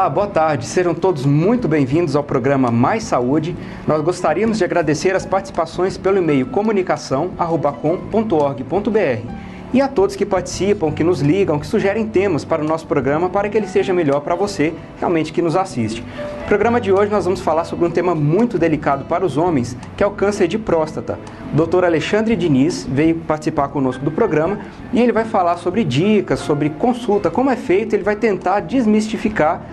Olá, boa tarde. Sejam todos muito bem-vindos ao programa Mais Saúde. Nós gostaríamos de agradecer as participações pelo e-mail comunicação@com.org.br e a todos que participam, que nos ligam, que sugerem temas para o nosso programa para que ele seja melhor para você, realmente, que nos assiste. No programa de hoje nós vamos falar sobre um tema muito delicado para os homens, que é o câncer de próstata. O Dr. Alexandre Diniz veio participar conosco do programa e ele vai falar sobre dicas, sobre consulta, como é feito, ele vai tentar desmistificar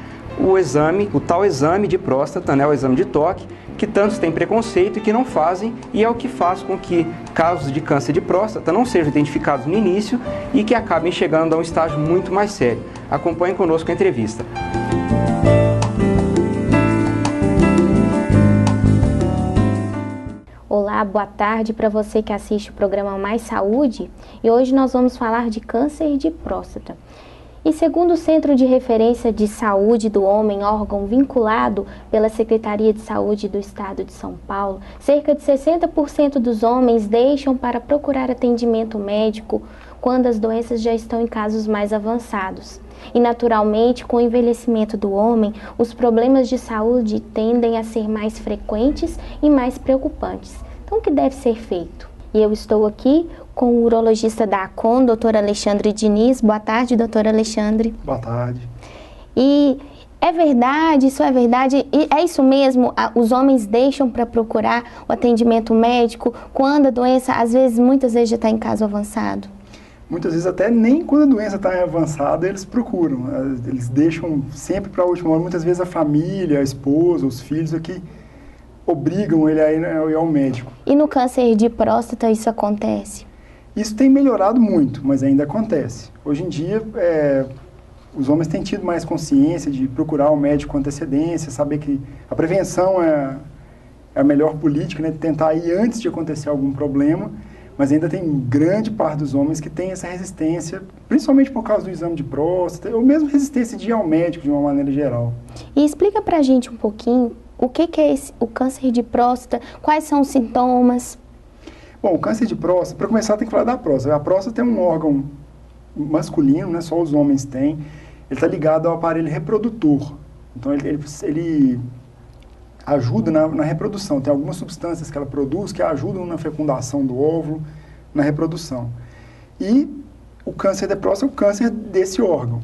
o exame, o tal exame de próstata, né, o exame de toque, que tantos têm preconceito e que não fazem, e é o que faz com que casos de câncer de próstata não sejam identificados no início e que acabem chegando a um estágio muito mais sério. Acompanhe conosco a entrevista. Olá, boa tarde para você que assiste o programa Mais Saúde, e hoje nós vamos falar de câncer de próstata. E segundo o Centro de Referência de Saúde do Homem, órgão vinculado pela Secretaria de Saúde do Estado de São Paulo, cerca de 60% dos homens deixam para procurar atendimento médico quando as doenças já estão em casos mais avançados. E naturalmente, com o envelhecimento do homem, os problemas de saúde tendem a ser mais frequentes e mais preocupantes. Então, o que deve ser feito? E eu estou aqui com o urologista da ACON, Dr. Alexandre Diniz. Boa tarde, doutor Alexandre. Boa tarde. E é verdade, isso é verdade? E é isso mesmo? Os homens deixam para procurar o atendimento médico quando a doença, muitas vezes já está em caso avançado? Muitas vezes até nem quando a doença está avançada eles procuram. Eles deixam sempre para a última hora. Muitas vezes a família, a esposa, os filhos aqui obrigam ele a ir ao médico. E no câncer de próstata isso acontece? Isso tem melhorado muito, mas ainda acontece. Hoje em dia, os homens têm tido mais consciência de procurar o médico com antecedência, saber que a prevenção é a melhor política, né? Tentar ir antes de acontecer algum problema, mas ainda tem grande parte dos homens que tem essa resistência, principalmente por causa do exame de próstata, ou mesmo resistência de ir ao médico de uma maneira geral. E explica pra gente um pouquinho o que é o câncer de próstata, quais são os sintomas? Bom, o câncer de próstata, para começar tem que falar da próstata. A próstata é um órgão masculino, né, só os homens têm. Ele está ligado ao aparelho reprodutor. Então ele ajuda na reprodução. Tem algumas substâncias que ela produz que ajudam na fecundação do óvulo, na reprodução. E o câncer de próstata é o câncer desse órgão.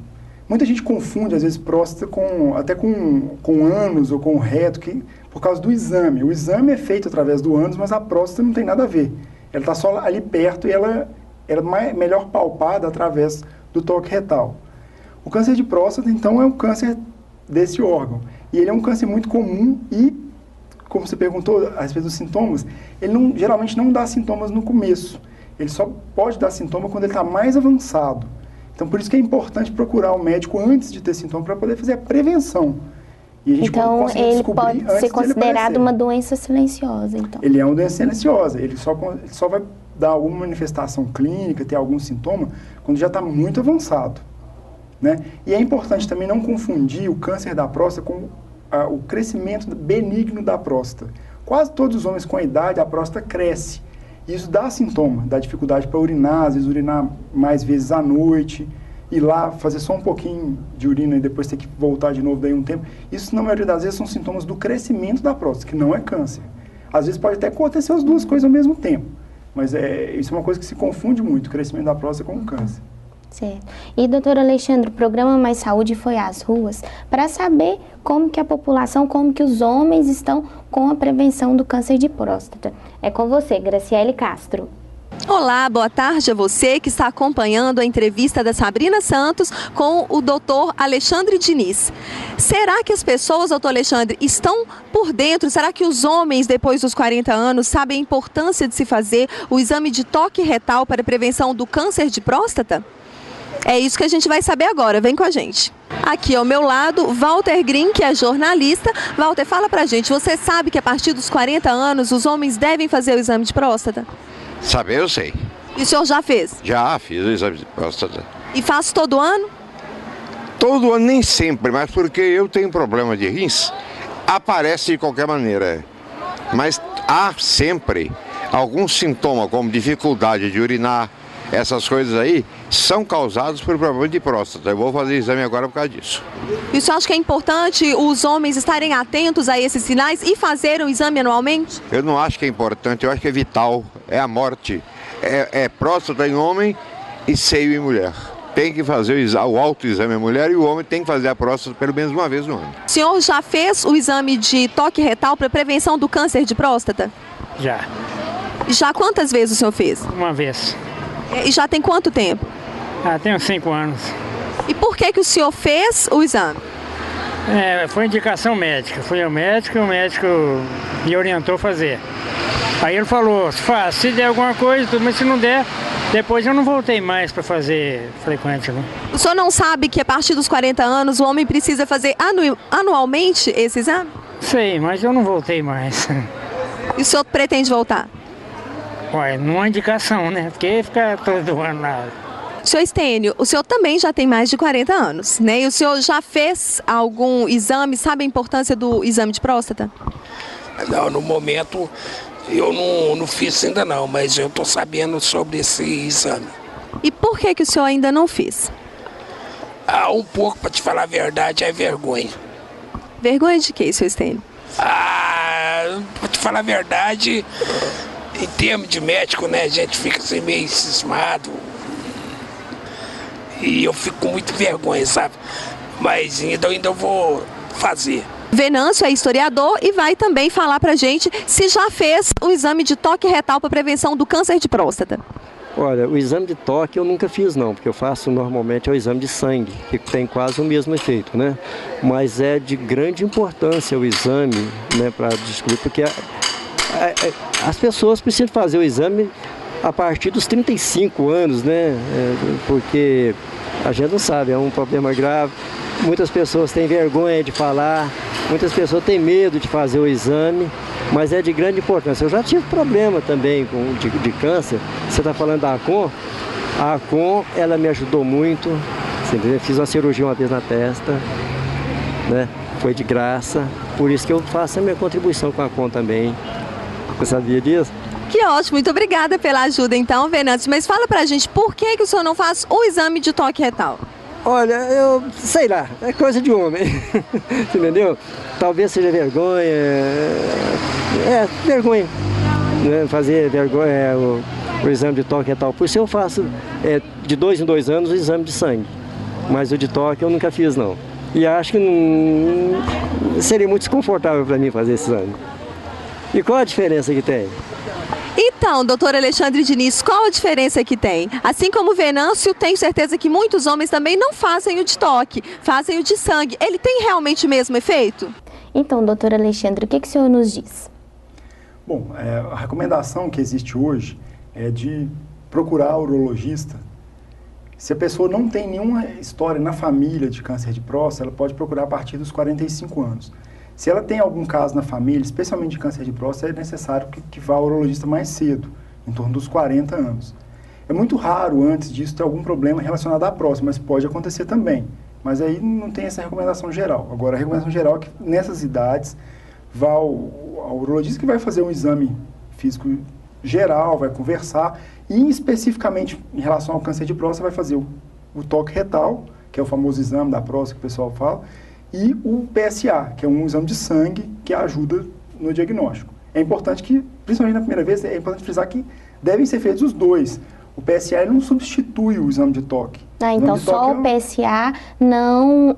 Muita gente confunde, às vezes, próstata até com ânus ou com o reto, por causa do exame. O exame é feito através do ânus, mas a próstata não tem nada a ver. Ela está só ali perto e ela é melhor palpada através do toque retal. O câncer de próstata, então, é um câncer desse órgão. E ele é um câncer muito comum e, como você perguntou a respeito dos sintomas, ele geralmente não dá sintomas no começo. Ele só pode dar sintoma quando ele está mais avançado. Então, por isso que é importante procurar o médico antes de ter sintoma, para poder fazer a prevenção. E a gente então, ele pode ser considerado uma doença silenciosa, então. Ele é uma doença silenciosa. Ele só vai dar alguma manifestação clínica, ter algum sintoma, quando já está muito avançado, né? E é importante também não confundir o câncer da próstata com o crescimento benigno da próstata. Quase todos os homens com a idade, a próstata cresce. Isso dá sintoma, dá dificuldade para urinar, às vezes urinar mais vezes à noite, ir lá fazer só um pouquinho de urina e depois ter que voltar de novo daí um tempo. Isso, na maioria das vezes, são sintomas do crescimento da próstata, que não é câncer. Às vezes pode até acontecer as duas coisas ao mesmo tempo, mas isso é uma coisa que se confunde muito, o crescimento da próstata com o câncer. Certo. E, doutor Alexandre, o programa Mais Saúde foi às ruas para saber como que a população, como que os homens estão com a prevenção do câncer de próstata. É com você, Graciele Castro. Olá, boa tarde a você que está acompanhando a entrevista da Sabrina Santos com o doutor Alexandre Diniz. Será que as pessoas, doutor Alexandre, estão por dentro? Será que os homens, depois dos 40 anos, sabem a importância de se fazer o exame de toque retal para a prevenção do câncer de próstata? É isso que a gente vai saber agora, vem com a gente. Aqui ao meu lado, Walter Green, que é jornalista. Walter, fala pra gente, você sabe que a partir dos 40 anos os homens devem fazer o exame de próstata? Saber eu sei. E o senhor já fez? Já fiz o exame de próstata. E faz todo ano? Todo ano nem sempre, mas porque eu tenho problema de rins, aparece de qualquer maneira. Mas há sempre algum sintoma, como dificuldade de urinar, essas coisas aí, são causados por problema de próstata. Eu vou fazer exame agora por causa disso. E o senhor acha que é importante os homens estarem atentos a esses sinais e fazer o exame anualmente? Eu não acho que é importante, eu acho que é vital, é a morte. É próstata em homem e seio em mulher. Tem que fazer o autoexame em mulher e o homem tem que fazer a próstata pelo menos uma vez no ano. O senhor já fez o exame de toque retal para prevenção do câncer de próstata? Já, Já quantas vezes o senhor fez? uma vez. E já tem quanto tempo? Tem uns 5 anos. E por que o senhor fez o exame? Foi indicação médica. Fui ao médico e o médico me orientou a fazer. Aí ele falou, faz, se der alguma coisa, mas se não der, depois eu não voltei mais para fazer frequente. Né? O senhor não sabe que a partir dos 40 anos o homem precisa fazer anualmente esse exame? Sei, mas eu não voltei mais. E o senhor pretende voltar? Ué, não é indicação, né? Porque fica todo ano lá. Senhor Estênio, o senhor também já tem mais de 40 anos, né? E o senhor já fez algum exame, sabe a importância do exame de próstata? Não, no momento eu não fiz ainda não, mas eu estou sabendo sobre esse exame. E por que o senhor ainda não fez? Um pouco, para te falar a verdade, é vergonha. Vergonha de quê, senhor Estênio? Para te falar a verdade, em termos de médico, né, a gente fica assim meio cismado. E eu fico com muita vergonha, sabe? Mas ainda vou fazer. Venâncio é historiador e vai também falar pra gente se já fez o exame de toque retal para prevenção do câncer de próstata. Olha, o exame de toque eu nunca fiz não, porque eu faço normalmente o exame de sangue, que tem quase o mesmo efeito, né? Mas é de grande importância o exame, né, para descobrir, porque as pessoas precisam fazer o exame a partir dos 35 anos, né? Porque a gente não sabe, é um problema grave. Muitas pessoas têm vergonha de falar, muitas pessoas têm medo de fazer o exame, mas é de grande importância. Eu já tive problema também de câncer. Você está falando da ACOM? A ACOM, ela me ajudou muito. Você entendeu? Fiz uma cirurgia uma vez na testa, né? Foi de graça. Por isso que eu faço a minha contribuição com a ACOM também. Você sabia disso? Que ótimo, muito obrigada pela ajuda então, Venâncio. Mas fala pra gente, por que o senhor não faz o exame de toque retal? Olha, eu sei lá, é coisa de homem, entendeu? Talvez seja vergonha, vergonha, né? Fazer vergonha, o exame de toque retal. Por isso eu faço de 2 em 2 anos o exame de sangue, mas o de toque eu nunca fiz não. E acho que não seria muito desconfortável para mim fazer esse exame. E qual a diferença que tem? Então, doutor Alexandre Diniz, qual a diferença que tem? Assim como o Venâncio, tenho certeza que muitos homens também não fazem o de toque, fazem o de sangue. Ele tem realmente o mesmo efeito? Então, doutor Alexandre, o que o senhor nos diz? Bom, a recomendação que existe hoje é de procurar o urologista. Se a pessoa não tem nenhuma história na família de câncer de próstata, ela pode procurar a partir dos 45 anos. Se ela tem algum caso na família, especialmente de câncer de próstata, é necessário que vá ao urologista mais cedo, em torno dos 40 anos. É muito raro, antes disso, ter algum problema relacionado à próstata, mas pode acontecer também. Mas aí não tem essa recomendação geral. Agora, a recomendação geral é que nessas idades, vá ao urologista que vai fazer um exame físico geral, vai conversar, e especificamente em relação ao câncer de próstata, vai fazer o toque retal, que é o famoso exame da próstata que o pessoal fala, e o PSA, que é um exame de sangue que ajuda no diagnóstico. É importante que, principalmente na primeira vez, é importante frisar que devem ser feitos os dois. O PSA ele não substitui o exame de toque. Então só o PSA não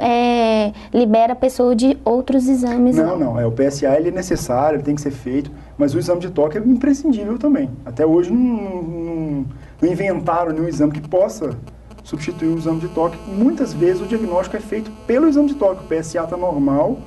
libera a pessoa de outros exames? Não. O PSA ele é necessário, ele tem que ser feito, mas o exame de toque é imprescindível também. Até hoje não inventaram nenhum exame que possa substituir o exame de toque. Muitas vezes o diagnóstico é feito pelo exame de toque. O PSA está normal,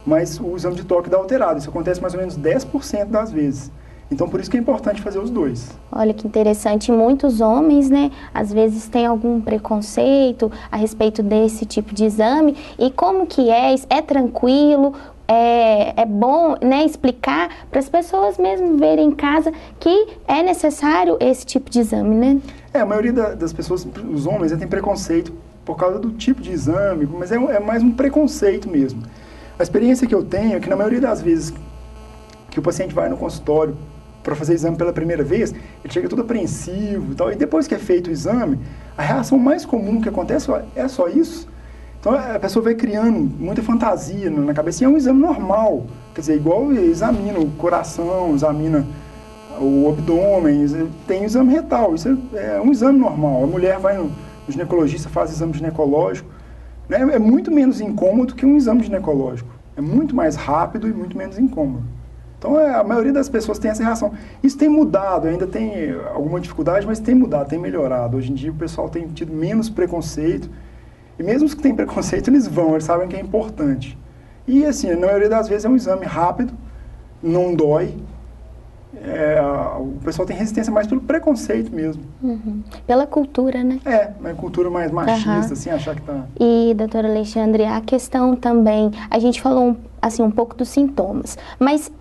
mas o exame de toque dá alterado. Isso acontece mais ou menos 10% das vezes. Então, por isso que é importante fazer os dois. Olha que interessante. Muitos homens, né, às vezes têm algum preconceito a respeito desse tipo de exame. E como que é? É tranquilo? É bom, né, explicar para as pessoas mesmo verem em casa que é necessário esse tipo de exame, né? A maioria das pessoas, os homens, tem preconceito por causa do tipo de exame, mas é mais um preconceito mesmo. A experiência que eu tenho é que na maioria das vezes que o paciente vai no consultório para fazer exame pela primeira vez, ele chega todo apreensivo e tal, e depois que é feito o exame, a reação mais comum que acontece é só isso. Então a pessoa vai criando muita fantasia na cabeça, e é um exame normal, quer dizer, igual examina o coração, examina o abdômen, tem o exame retal, isso é um exame normal. A mulher vai no ginecologista, faz exame ginecológico, né? É muito menos incômodo que um exame ginecológico, é muito mais rápido e muito menos incômodo. Então a maioria das pessoas tem essa reação. Isso tem mudado, ainda tem alguma dificuldade, mas tem mudado, tem melhorado. Hoje em dia o pessoal tem tido menos preconceito, e mesmo os que têm preconceito, eles sabem que é importante. E assim, na maioria das vezes é um exame rápido, não dói. O pessoal tem resistência mais pelo preconceito mesmo. Uhum. Pela cultura, né? Uma cultura mais machista, assim, achar que tá... E, doutora Alexandre, a questão também, a gente falou assim, um pouco dos sintomas, mas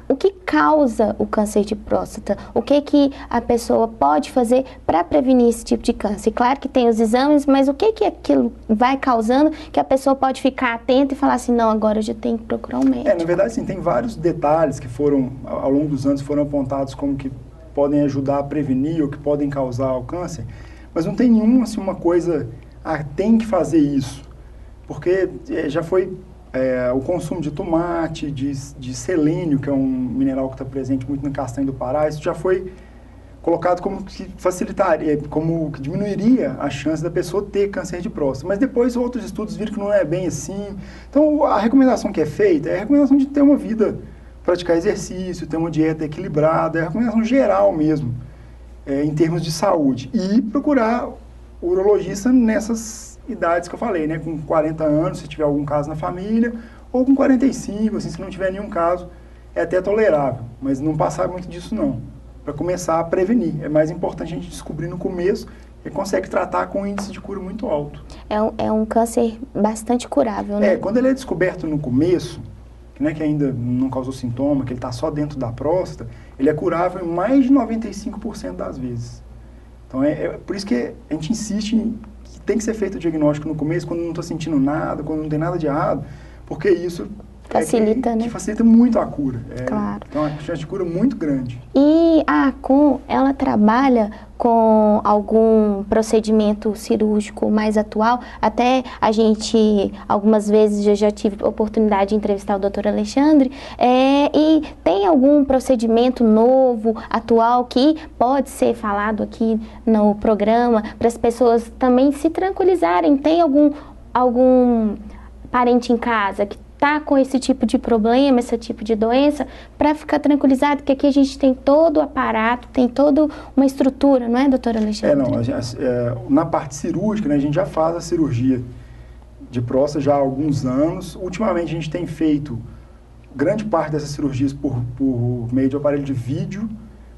o que causa o câncer de próstata? O que a pessoa pode fazer para prevenir esse tipo de câncer? Claro que tem os exames, mas o que aquilo vai causando que a pessoa pode ficar atenta e falar assim, não, agora eu já tenho que procurar um médico? Na verdade, sim, tem vários detalhes que ao longo dos anos, foram apontados como que podem ajudar a prevenir ou que podem causar o câncer, mas não tem nenhuma, assim, uma coisa, tem que fazer isso, porque já foi... o consumo de tomate, de selênio, que é um mineral que está presente muito na castanha do Pará, isso já foi colocado como que facilitaria, como que diminuiria a chance da pessoa ter câncer de próstata. Mas depois outros estudos viram que não é bem assim. Então a recomendação que é feita é a recomendação de ter uma vida, praticar exercício, ter uma dieta equilibrada, é a recomendação geral mesmo, em termos de saúde. E procurar o urologista nessas idades que eu falei, né? Com 40 anos, se tiver algum caso na família, ou com 45, assim, se não tiver nenhum caso, é até tolerável, mas não passar muito disso não, para começar a prevenir. É mais importante a gente descobrir no começo e consegue tratar com um índice de cura muito alto. É um câncer bastante curável, né? Quando ele é descoberto no começo, né, que ainda não causou sintoma, que ele está só dentro da próstata, ele é curável em mais de 95% das vezes. Então por isso que a gente insiste em tem que ser feito o diagnóstico no começo, quando não estou sentindo nada, quando não tem nada de errado, porque isso facilita, que facilita muito a cura. Claro. Então, é uma chance de cura muito grande. E a ACOM, ela trabalha com algum procedimento cirúrgico mais atual? Até a gente, algumas vezes, eu já tive a oportunidade de entrevistar o doutor Alexandre, e tem algum procedimento novo, atual, que pode ser falado aqui no programa, para as pessoas também se tranquilizarem? Tem algum parente em casa que está com esse tipo de problema, esse tipo de doença, para ficar tranquilizado, que aqui a gente tem todo o aparato, tem toda uma estrutura, não é, doutora Alexandre? Na parte cirúrgica, né, a gente já faz a cirurgia de próstata já há alguns anos. Ultimamente a gente tem feito grande parte dessas cirurgias por meio de aparelho de vídeo,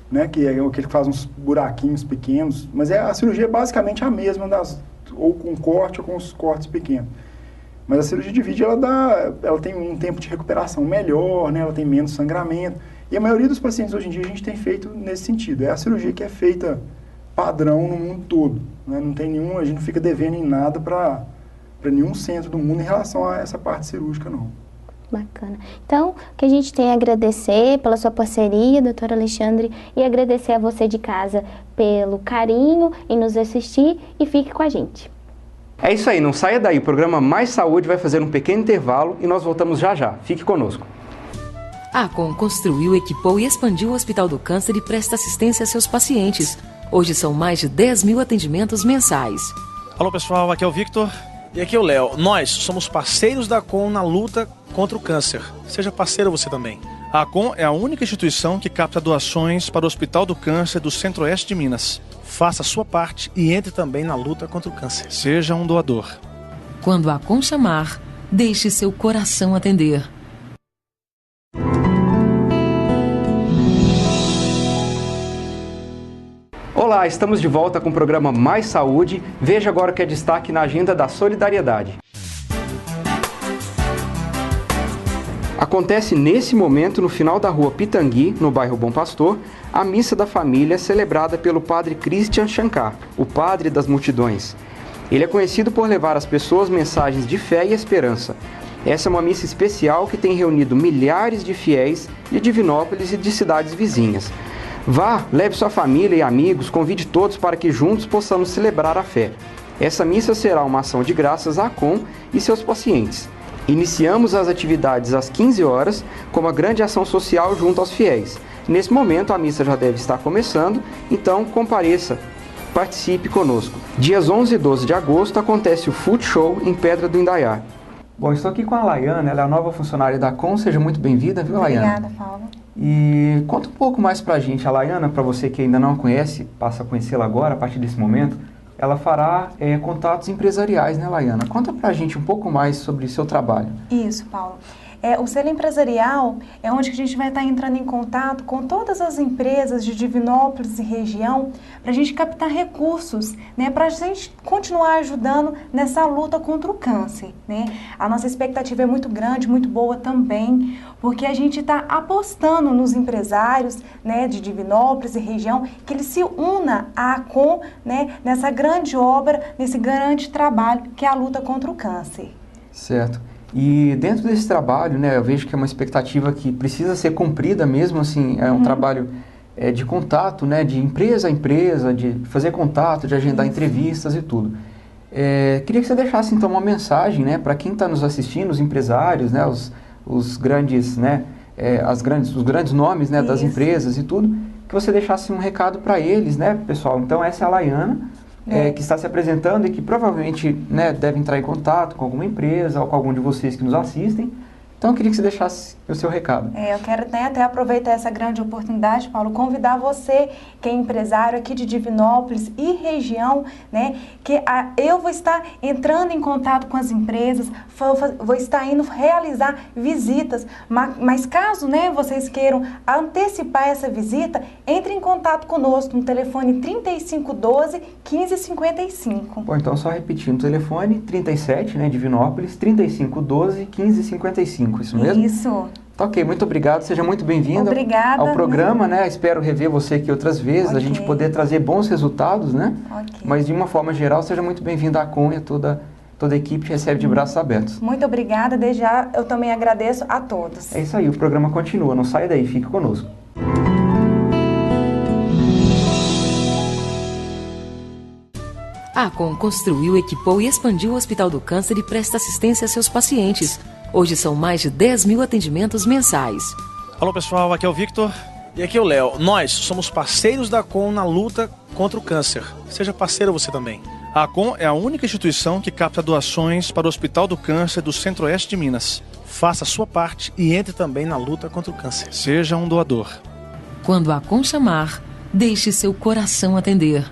né, que é aquele que faz uns buraquinhos pequenos, mas a cirurgia é basicamente a mesma, ou com corte ou com os cortes pequenos. Mas a cirurgia de vídeo, ela tem um tempo de recuperação melhor, né? Ela tem menos sangramento. E a maioria dos pacientes hoje em dia a gente tem feito nesse sentido. É a cirurgia que é feita padrão no mundo todo, né? Não tem a gente não fica devendo em nada para nenhum centro do mundo em relação a essa parte cirúrgica, não. Bacana. Então, o que a gente tem a agradecer pela sua parceria, doutor Alexandre, e agradecer a você de casa pelo carinho em nos assistir, e fique com a gente. É isso aí, não saia daí, o programa Mais Saúde vai fazer um pequeno intervalo e nós voltamos já já. Fique conosco. A ACOM construiu, equipou e expandiu o Hospital do Câncer e presta assistência a seus pacientes. Hoje são mais de 10 mil atendimentos mensais. Alô pessoal, aqui é o Victor e aqui é o Léo. Nós somos parceiros da ACOM na luta contra o câncer. Seja parceiro você também. A ACOM é a única instituição que capta doações para o Hospital do Câncer do Centro-Oeste de Minas. Faça a sua parte e entre também na luta contra o câncer. Seja um doador. Quando a ACOM chamar, deixe seu coração atender. Olá, estamos de volta com o programa Mais Saúde. Veja agora o que é destaque na agenda da solidariedade. Acontece nesse momento, no final da rua Pitangui, no bairro Bom Pastor, a missa da família celebrada pelo padre Christian Shankar, o padre das multidões. Ele é conhecido por levar às pessoas mensagens de fé e esperança. Essa é uma missa especial que tem reunido milhares de fiéis de Divinópolis e de cidades vizinhas. Vá, leve sua família e amigos, convide todos para que juntos possamos celebrar a fé. Essa missa será uma ação de graças à ACOM e seus pacientes. Iniciamos as atividades às 15 horas com uma grande ação social junto aos fiéis. Nesse momento a missa já deve estar começando, então compareça, participe conosco. Dias 11 e 12 de agosto acontece o Food Show em Pedra do Indaiá. Bom, estou aqui com a Laiana, ela é a nova funcionária da ACOM, seja muito bem-vinda, viu, Laiana? Obrigada, Paulo. E conta um pouco mais pra gente, a Laiana, para você que ainda não a conhece, passa a conhecê-la agora, a partir desse momento, ela fará contatos empresariais, né, Laiana? Conta pra gente um pouco mais sobre o seu trabalho. Isso, Paulo. O selo empresarial é onde que a gente vai estar entrando em contato com todas as empresas de Divinópolis e região para a gente captar recursos, né, para a gente continuar ajudando nessa luta contra o câncer, né? A nossa expectativa é muito grande, muito boa também, porque a gente está apostando nos empresários, né, de Divinópolis e região, que eles se unam à ACOM, né, nessa grande obra, nesse grande trabalho que é a luta contra o câncer. Certo. E dentro desse trabalho, né, eu vejo que é uma expectativa que precisa ser cumprida mesmo, assim, é um trabalho de contato, né, de empresa a empresa, de fazer contato, de agendar entrevistas e tudo. Queria que você deixasse, então, uma mensagem, né, para quem está nos assistindo, os empresários, né, os grandes, né, os grandes nomes, né, das empresas e tudo, que você deixasse um recado para eles, né, pessoal. Então, essa é a Laiana, que está se apresentando e que provavelmente, né, deve entrar em contato com alguma empresa ou com algum de vocês que nos assistem. Então, eu queria que você deixasse o seu recado. Eu quero, né, até aproveitar essa grande oportunidade, Paulo, convidar você, que é empresário aqui de Divinópolis e região, né, que eu vou estar entrando em contato com as empresas, vou estar indo realizar visitas, mas caso, né, vocês queiram antecipar essa visita, entre em contato conosco no telefone 3512-1555. Bom, então só repetindo, o telefone 37, né, Divinópolis, 3512-1555. Isso mesmo? Isso. Tá, ok, muito obrigado, seja muito bem-vinda ao programa, né? Espero rever você aqui outras vezes, a gente poder trazer bons resultados, né? Mas de uma forma geral, seja muito bem-vinda à ACOM e a toda a equipe te recebe de braços abertos. Muito obrigada, desde já eu também agradeço a todos. É isso aí, o programa continua, não saia daí, fique conosco. A ACOM construiu, equipou e expandiu o Hospital do Câncer e presta assistência a seus pacientes. Hoje são mais de 10 mil atendimentos mensais. Alô pessoal, aqui é o Victor e aqui é o Léo. Nós somos parceiros da ACOM na luta contra o câncer. Seja parceiro você também. A ACOM é a única instituição que capta doações para o Hospital do Câncer do Centro-Oeste de Minas. Faça a sua parte e entre também na luta contra o câncer. Seja um doador. Quando a ACOM chamar, deixe seu coração atender.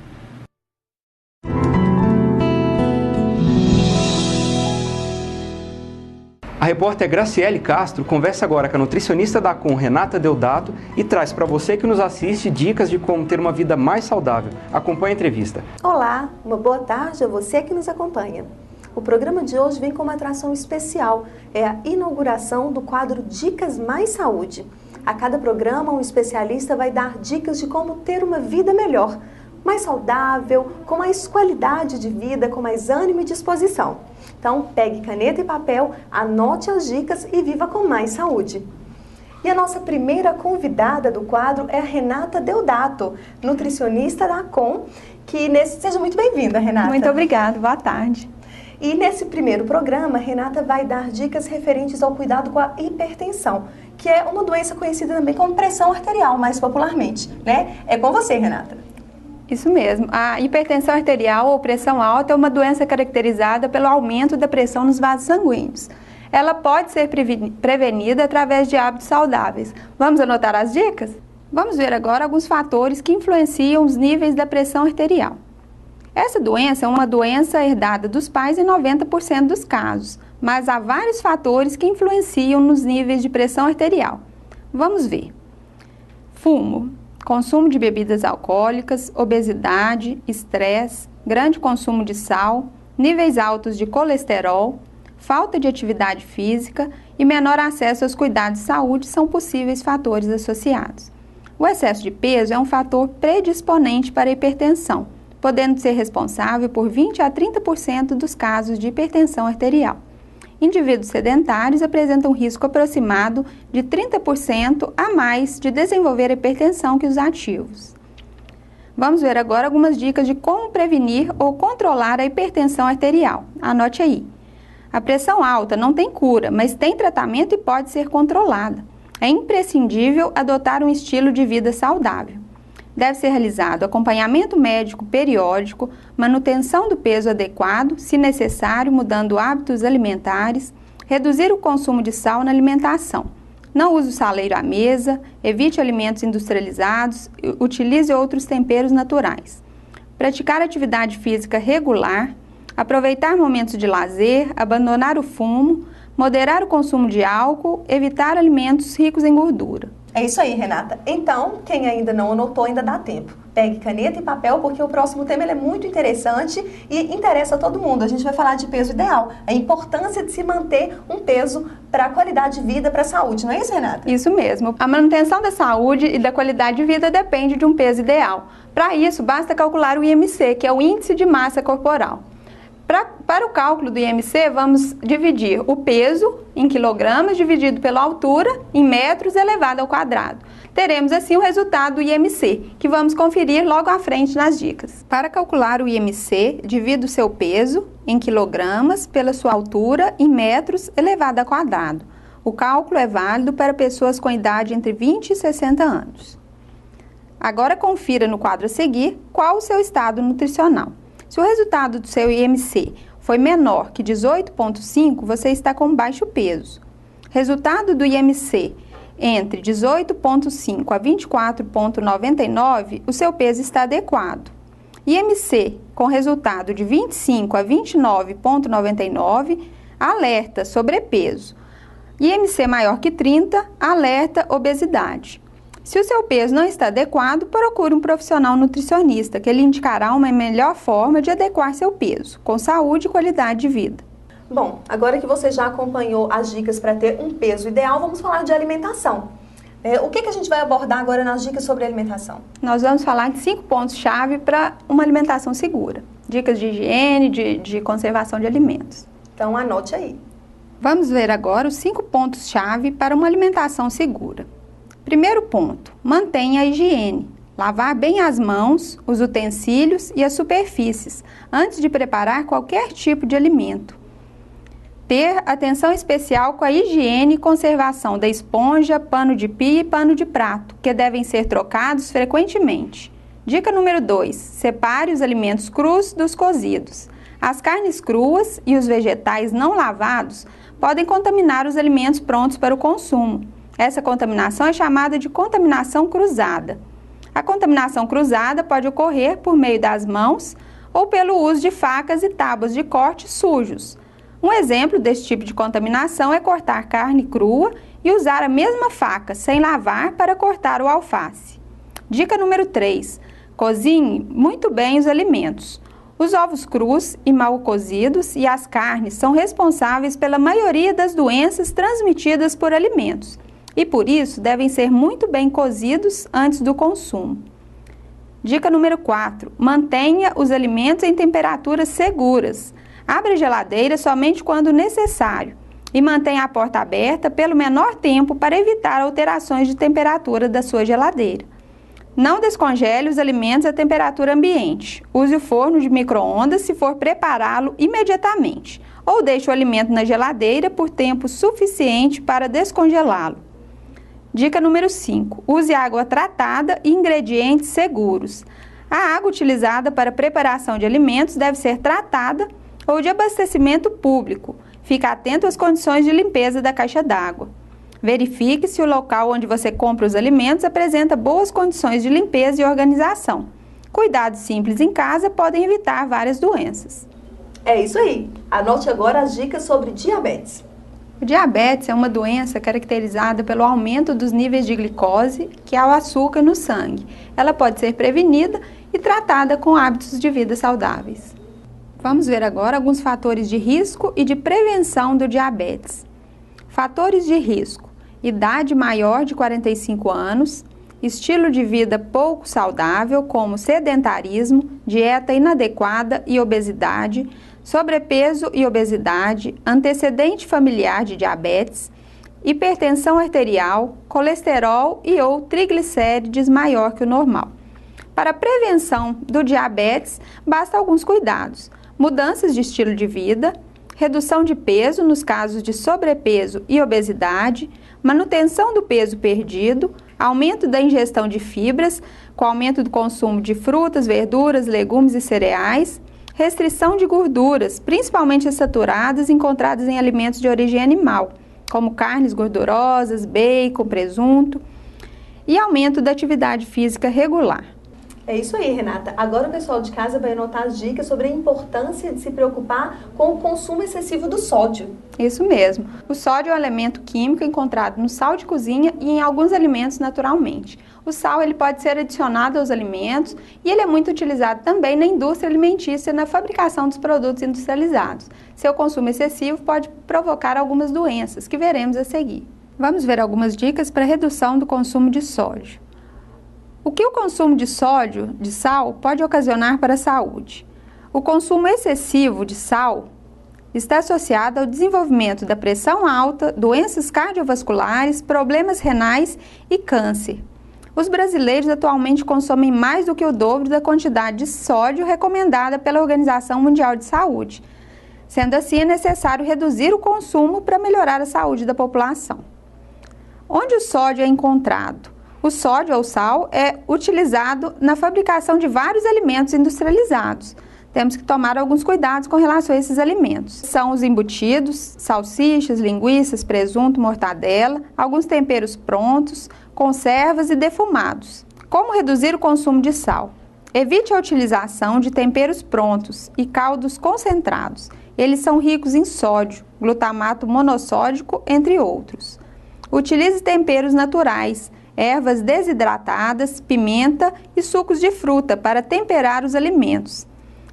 A repórter Graciele Castro conversa agora com a nutricionista da ACOM, Renata Deodato, e traz para você que nos assiste dicas de como ter uma vida mais saudável. Acompanhe a entrevista. Olá, uma boa tarde a você que nos acompanha. O programa de hoje vem com uma atração especial, é a inauguração do quadro Dicas Mais Saúde. A cada programa, um especialista vai dar dicas de como ter uma vida melhor, mais saudável, com mais qualidade de vida, com mais ânimo e disposição. Então, pegue caneta e papel, anote as dicas e viva com mais saúde. E a nossa primeira convidada do quadro é a Renata Deodato, nutricionista da ACOM, seja muito bem-vinda, Renata. Muito obrigada, boa tarde. E nesse primeiro programa, a Renata vai dar dicas referentes ao cuidado com a hipertensão, que é uma doença conhecida também como pressão arterial, mais popularmente, né? É com você, Renata. Isso mesmo. A hipertensão arterial ou pressão alta é uma doença caracterizada pelo aumento da pressão nos vasos sanguíneos. Ela pode ser prevenida através de hábitos saudáveis. Vamos anotar as dicas? Vamos ver agora alguns fatores que influenciam os níveis da pressão arterial. Essa doença é uma doença herdada dos pais em 90% dos casos, mas há vários fatores que influenciam nos níveis de pressão arterial. Vamos ver. Fumo. Consumo de bebidas alcoólicas, obesidade, estresse, grande consumo de sal, níveis altos de colesterol, falta de atividade física e menor acesso aos cuidados de saúde são possíveis fatores associados. O excesso de peso é um fator predisponente para a hipertensão, podendo ser responsável por 20 a 30% dos casos de hipertensão arterial. indivíduos sedentários apresentam um risco aproximado de 30% a mais de desenvolver hipertensão que os ativos. Vamos ver agora algumas dicas de como prevenir ou controlar a hipertensão arterial. Anote aí. A pressão alta não tem cura, mas tem tratamento e pode ser controlada. É imprescindível adotar um estilo de vida saudável. Deve ser realizado acompanhamento médico periódico, manutenção do peso adequado, se necessário, mudando hábitos alimentares, reduzir o consumo de sal na alimentação. Não use o saleiro à mesa, evite alimentos industrializados, utilize outros temperos naturais. Praticar atividade física regular, aproveitar momentos de lazer, abandonar o fumo, moderar o consumo de álcool, evitar alimentos ricos em gordura. É isso aí, Renata. Então, quem ainda não anotou, ainda dá tempo. Pegue caneta e papel, porque o próximo tema ele é muito interessante e interessa a todo mundo. A gente vai falar de peso ideal, a importância de se manter um peso para a qualidade de vida, para a saúde. Não é isso, Renata? Isso mesmo. A manutenção da saúde e da qualidade de vida depende de um peso ideal. Para isso, basta calcular o IMC, que é o Índice de Massa Corporal. Para o cálculo do IMC, vamos dividir o peso em quilogramas dividido pela altura em metros elevado ao quadrado. Teremos assim o resultado do IMC, que vamos conferir logo à frente nas dicas. Para calcular o IMC, divida o seu peso em quilogramas pela sua altura em metros elevado ao quadrado. O cálculo é válido para pessoas com idade entre 20 e 60 anos. Agora confira no quadro a seguir qual o seu estado nutricional. Se o resultado do seu IMC foi menor que 18,5, você está com baixo peso. Resultado do IMC entre 18,5 a 24,99, o seu peso está adequado. IMC com resultado de 25 a 29,99, alerta sobrepeso. IMC maior que 30, alerta obesidade. Se o seu peso não está adequado, procure um profissional nutricionista, que ele indicará uma melhor forma de adequar seu peso, com saúde e qualidade de vida. Bom, agora que você já acompanhou as dicas para ter um peso ideal, vamos falar de alimentação. O que a gente vai abordar agora nas dicas sobre alimentação? Nós vamos falar de 5 pontos-chave para uma alimentação segura. Dicas de higiene, de conservação de alimentos. Então, anote aí. Vamos ver agora os 5 pontos-chave para uma alimentação segura. Primeiro ponto, mantenha a higiene. Lavar bem as mãos, os utensílios e as superfícies, antes de preparar qualquer tipo de alimento. Ter atenção especial com a higiene e conservação da esponja, pano de pia e pano de prato, que devem ser trocados frequentemente. Dica número 2, separe os alimentos crus dos cozidos. As carnes cruas e os vegetais não lavados podem contaminar os alimentos prontos para o consumo. Essa contaminação é chamada de contaminação cruzada. A contaminação cruzada pode ocorrer por meio das mãos ou pelo uso de facas e tábuas de corte sujos. Um exemplo desse tipo de contaminação é cortar carne crua e usar a mesma faca sem lavar para cortar o alface. Dica número 3. Cozinhe muito bem os alimentos. Os ovos crus e mal cozidos e as carnes são responsáveis pela maioria das doenças transmitidas por alimentos. E por isso devem ser muito bem cozidos antes do consumo. Dica número 4. Mantenha os alimentos em temperaturas seguras. Abra a geladeira somente quando necessário e mantenha a porta aberta pelo menor tempo para evitar alterações de temperatura da sua geladeira. Não descongele os alimentos à temperatura ambiente. Use o forno de micro-ondas se for prepará-lo imediatamente ou deixe o alimento na geladeira por tempo suficiente para descongelá-lo. Dica número 5. Use água tratada e ingredientes seguros. A água utilizada para preparação de alimentos deve ser tratada ou de abastecimento público. Fique atento às condições de limpeza da caixa d'água. Verifique se o local onde você compra os alimentos apresenta boas condições de limpeza e organização. Cuidados simples em casa podem evitar várias doenças. É isso aí. Anote agora as dicas sobre diabetes. O diabetes é uma doença caracterizada pelo aumento dos níveis de glicose, que é o açúcar no sangue. Ela pode ser prevenida e tratada com hábitos de vida saudáveis. Vamos ver agora alguns fatores de risco e de prevenção do diabetes. Fatores de risco: idade maior de 45 anos, estilo de vida pouco saudável, como sedentarismo, dieta inadequada e obesidade, sobrepeso e obesidade, antecedente familiar de diabetes, hipertensão arterial, colesterol e ou triglicérides maior que o normal. Para a prevenção do diabetes, basta alguns cuidados: mudanças de estilo de vida, redução de peso nos casos de sobrepeso e obesidade, manutenção do peso perdido, aumento da ingestão de fibras, com aumento do consumo de frutas, verduras, legumes e cereais, restrição de gorduras, principalmente as saturadas encontradas em alimentos de origem animal, como carnes gordurosas, bacon, presunto, e aumento da atividade física regular. É isso aí, Renata. Agora o pessoal de casa vai anotar as dicas sobre a importância de se preocupar com o consumo excessivo do sódio. Isso mesmo. O sódio é um elemento químico encontrado no sal de cozinha e em alguns alimentos naturalmente. O sal ele pode ser adicionado aos alimentos e ele é muito utilizado também na indústria alimentícia na fabricação dos produtos industrializados. Seu consumo excessivo pode provocar algumas doenças, que veremos a seguir. Vamos ver algumas dicas para redução do consumo de sódio. O que o consumo de sódio, de sal, pode ocasionar para a saúde? O consumo excessivo de sal está associado ao desenvolvimento da pressão alta, doenças cardiovasculares, problemas renais e câncer. Os brasileiros atualmente consomem mais do que o dobro da quantidade de sódio recomendada pela Organização Mundial de Saúde. Sendo assim, é necessário reduzir o consumo para melhorar a saúde da população. Onde o sódio é encontrado? O sódio ou sal é utilizado na fabricação de vários alimentos industrializados. Temos que tomar alguns cuidados com relação a esses alimentos. São os embutidos, salsichas, linguiças, presunto, mortadela, alguns temperos prontos, conservas e defumados. Como reduzir o consumo de sal? Evite a utilização de temperos prontos e caldos concentrados. Eles são ricos em sódio, glutamato monossódico, entre outros. Utilize temperos naturais, ervas desidratadas, pimenta e sucos de fruta para temperar os alimentos.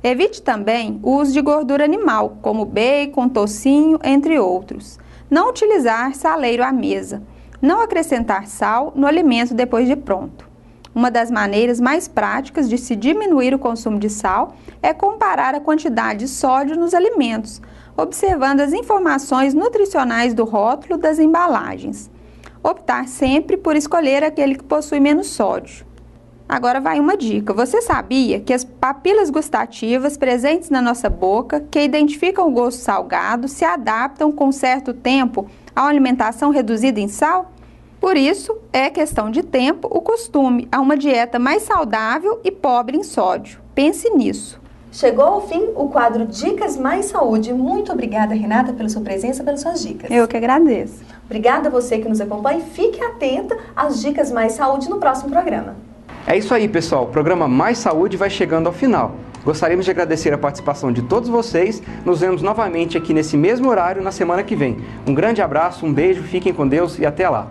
Evite também o uso de gordura animal, como bacon, tocinho, entre outros. Não utilizar saleiro à mesa. Não acrescentar sal no alimento depois de pronto. Uma das maneiras mais práticas de se diminuir o consumo de sal é comparar a quantidade de sódio nos alimentos, observando as informações nutricionais do rótulo das embalagens. Optar sempre por escolher aquele que possui menos sódio. Agora vai uma dica. Você sabia que as papilas gustativas presentes na nossa boca, que identificam o gosto salgado, se adaptam com certo tempo a uma alimentação reduzida em sal? Por isso, é questão de tempo o costume a uma dieta mais saudável e pobre em sódio. Pense nisso. Chegou ao fim o quadro Dicas Mais Saúde. Muito obrigada, Renata, pela sua presença e pelas suas dicas. Eu que agradeço. Obrigada a você que nos acompanha e fique atenta às Dicas Mais Saúde no próximo programa. É isso aí, pessoal. O programa Mais Saúde vai chegando ao final. Gostaríamos de agradecer a participação de todos vocês. Nos vemos novamente aqui nesse mesmo horário na semana que vem. Um grande abraço, um beijo, fiquem com Deus e até lá.